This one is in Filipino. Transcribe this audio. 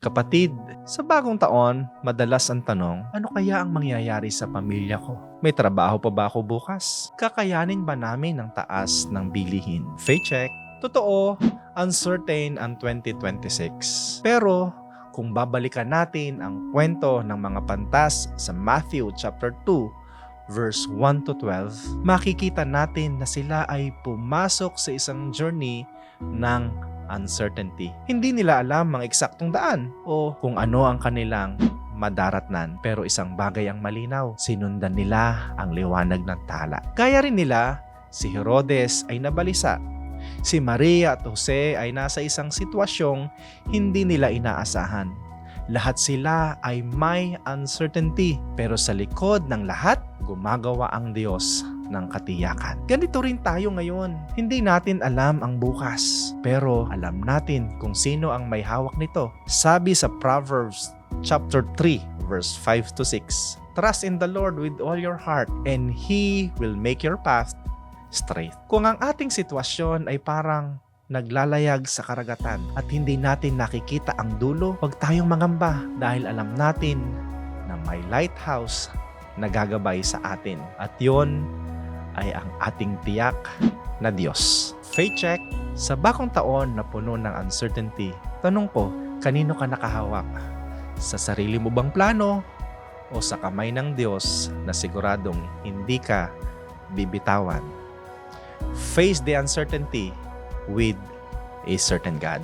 Kapatid, sa bagong taon, madalas ang tanong, ano kaya ang mangyayari sa pamilya ko? May trabaho pa ba ako bukas? Kakayanin ba namin ang taas ng bilihin? Faith check. Totoo, uncertain ang 2026. Pero kung babalikan natin ang kwento ng mga pantas sa Matthew chapter 2, verse 1 to 12, makikita natin na sila ay pumasok sa isang journey ng uncertainty. Hindi nila alam ang eksaktong daan o kung ano ang kanilang madaratnan. Pero isang bagay ang malinaw, sinundan nila ang liwanag ng tala. Gaya rin nila, si Herodes ay nabalisa. Si Maria at Jose ay nasa isang sitwasyong hindi nila inaasahan. Lahat sila ay may uncertainty, pero sa likod ng lahat, gumagawa ang Diyos ng katiyakan. Ganito rin tayo ngayon. Hindi natin alam ang bukas, pero alam natin kung sino ang may hawak nito. Sabi sa Proverbs chapter 3, verse 5 to 6, "Trust in the Lord with all your heart, and He will make your path straight." Kung ang ating sitwasyon ay parang naglalayag sa karagatan at hindi natin nakikita ang dulo, huwag tayong mangamba dahil alam natin na may lighthouse na gagabay sa atin. At yon ay ang ating tiyak na Diyos. Faith check. Sa bagong taon na puno ng uncertainty, tanong ko, kanino ka nakahawak? Sa sarili mo bang plano o sa kamay ng Diyos na siguradong hindi ka bibitawan? Face the uncertainty with a certain God.